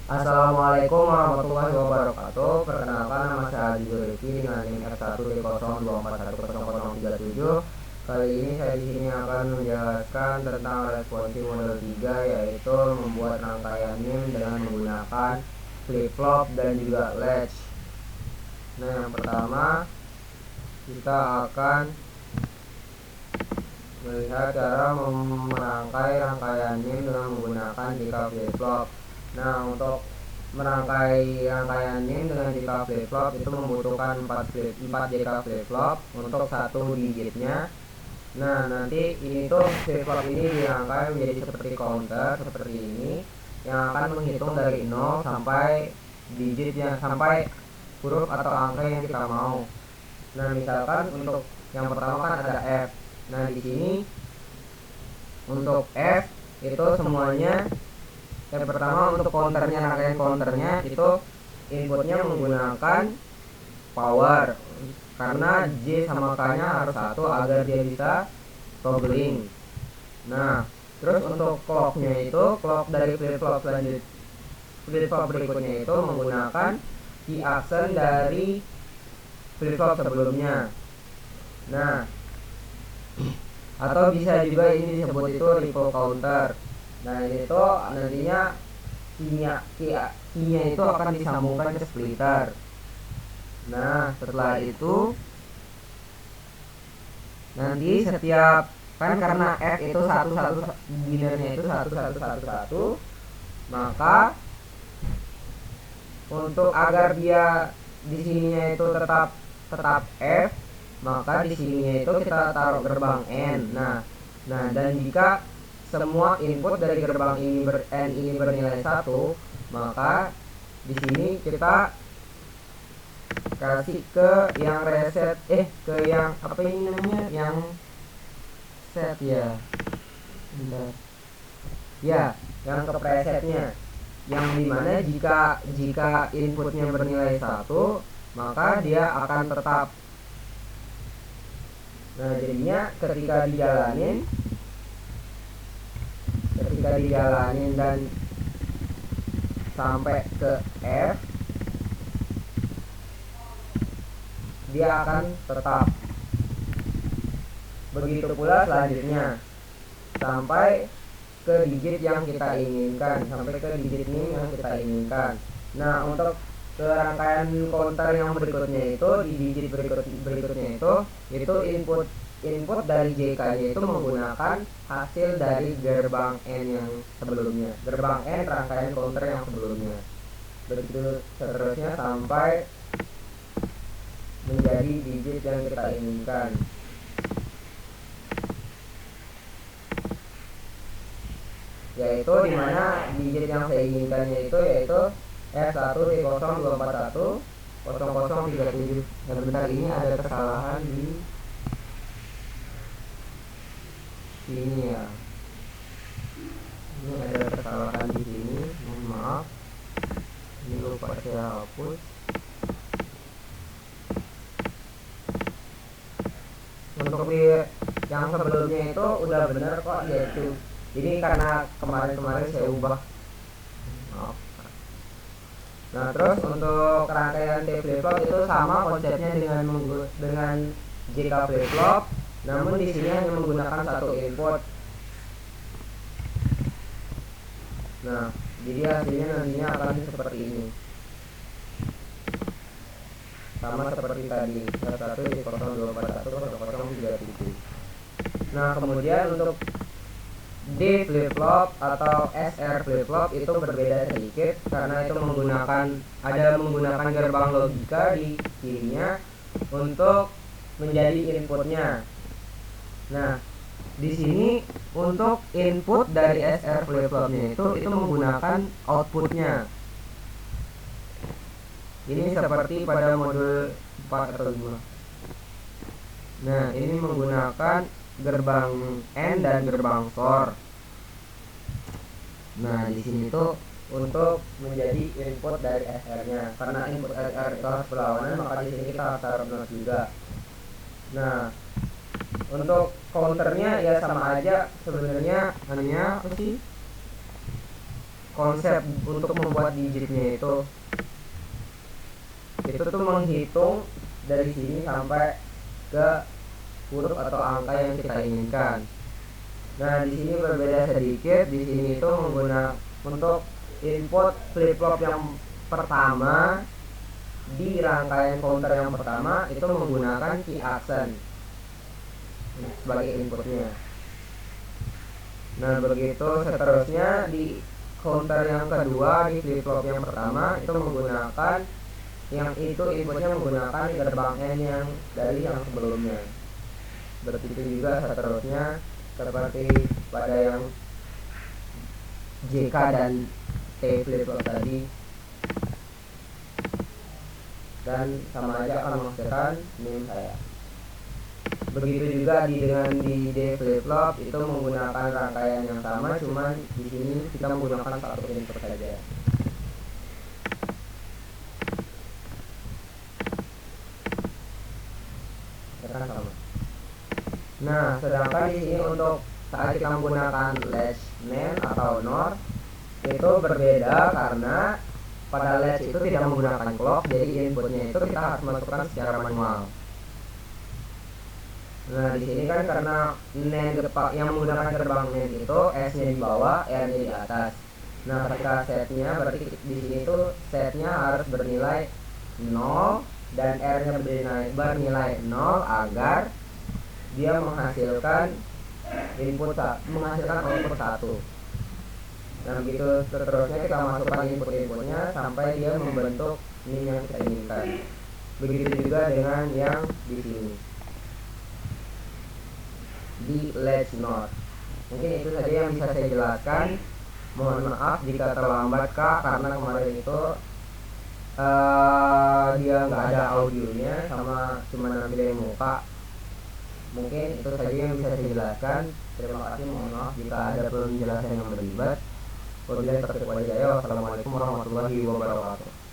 Assalamualaikum warahmatullahi wabarakatuh. Perkenalkan, nama saya Adi Rifki dengan NIM F1D02410037. Kali ini saya di sini akan menjelaskan tentang responsi model 3, yaitu membuat rangkaian NIM dengan menggunakan flip-flop dan juga latch. Nah, yang pertama kita akan melihat cara merangkai rangkaian NIM dengan menggunakan JK flip-flop. Nah, untuk merangkai rangkaian NIM dengan JK flip-flop itu membutuhkan 4 JK flip-flop untuk satu digitnya. Nah, nanti ini tuh flip-flop ini dirangkai menjadi seperti counter seperti ini yang akan menghitung dari 0 sampai digitnya, sampai huruf atau angka yang kita mau. Nah, misalkan untuk yang pertama kan ada F. Nah, di sini untuk F itu semuanya, yang pertama untuk counternya, rangkaian counternya itu inputnya menggunakan power, karena J sama K nya harus 1 agar dia bisa toggling. Nah, terus untuk clocknya itu, clock dari flip-flop berikutnya itu menggunakan key action dari flip-flop sebelumnya. Nah, atau bisa juga ini disebut itu ripple counter. Nah, ini tuh nantinya key-nya itu akan disambungkan ke splitter. Nah, setelah itu nanti setiap, kan karena F itu binernya itu 1111, maka untuk agar dia di sininya itu tetap F, maka di sininya itu kita taruh gerbang N. Nah, dan jika semua input dari gerbang N ini bernilai 1, maka di sini kita kasih ke yang reset, ke yang apa ini namanya, yang set ya, bentar ya, yang ke presetnya, yang dimana jika inputnya bernilai 1, maka dia akan tetap. Nah, jadinya ketika dijalanin dan sampai ke F, dia akan tetap. Begitu pula selanjutnya sampai ke digit yang kita inginkan, sampai ke digit NIM yang kita inginkan. Nah, untuk ke rangkaian counter yang berikutnya itu, di digit berikutnya itu input dari JK-nya itu menggunakan hasil dari gerbang N yang sebelumnya, gerbang N rangkaian counter yang sebelumnya. Begitu seterusnya sampai menjadi digit yang kita inginkan. Yaitu dimana digit yang saya inginkannya itu yaitu F1D02410037. Dan bentar, ini ada kesalahan di sini ya. Ini ada kesalahan di sini, mohon maaf. Ini lupa saya hapus. Untuk di yang sebelumnya itu udah bener kok, yaitu ini karena kemarin saya ubah. Maaf. Nah, terus untuk rangkaian T flip-flop itu sama konsepnya dengan JK flip-flop, namun di sini hanya menggunakan satu input. Nah, jadi hasilnya nantinya akan seperti ini, sama seperti tadi, 1D02410037. Nah, kemudian untuk D flip-flop atau SR flip-flop itu berbeda sedikit, karena itu menggunakan gerbang logika di kirinya untuk menjadi inputnya. Nah, di sini untuk input dari SR flip-flopnya itu menggunakan outputnya. Ini seperti pada modul 4 atau 5. Nah, ini menggunakan gerbang N dan gerbang SOR. Nah, di sini tuh untuk menjadi input dari SR-nya. Karena input SR itu harus berlawanan, maka di sini kita harus taruh 0 juga. Nah, untuk counternya ya sama aja sebenarnya, hanya apa sih? konsep untuk membuat digitnya itu tuh menghitung dari sini sampai ke huruf atau angka yang kita inginkan. Nah, di sini berbeda sedikit. Di sini itu menggunakan untuk input flip flop yang pertama di rangkaian counter yang pertama itu menggunakan key accent sebagai inputnya. Nah, begitu seterusnya di counter yang kedua di flip flop yang pertama itu menggunakan yang itu inputnya menggunakan gerbang N yang dari yang sebelumnya. Begitu juga seterusnya seperti pada yang JK dan T flip flop tadi, dan sama aja akan menghasilkan NIM saya. Begitu juga dengan di D flip flop itu menggunakan rangkaian yang sama, cuman di sini kita menggunakan satu input saja. Sama. Nah, sedangkan di sini untuk saat kita menggunakan latch NAND atau NOR itu berbeda karena pada latch itu tidak menggunakan clock, jadi inputnya itu kita harus masukkan secara manual. Nah, di sini kan karena NAND yang menggunakan gerbang NAND itu S-nya di bawah, R-nya di atas. Nah, ketika setnya berarti di sini tuh setnya harus bernilai 0 dan R-nya bernilai 0 agar dia menghasilkan output 1. Nah, begitu seterusnya kita masukkan input-inputnya sampai dia membentuk NIM yang kita inginkan. Begitu juga dengan yang di sini di latch NOR. Mungkin itu saja yang bisa saya jelaskan. Mohon maaf jika terlambat Kak, karena kemarin itu dia nggak ada audionya sama cuma nampilin muka. Mungkin itu saja yang bisa saya jelaskan. Terima kasih, mohon maaf jika ada penjelasan yang berlibat. Wabillahi taufiq wal hidayah. Wassalamualaikum warahmatullahi wabarakatuh.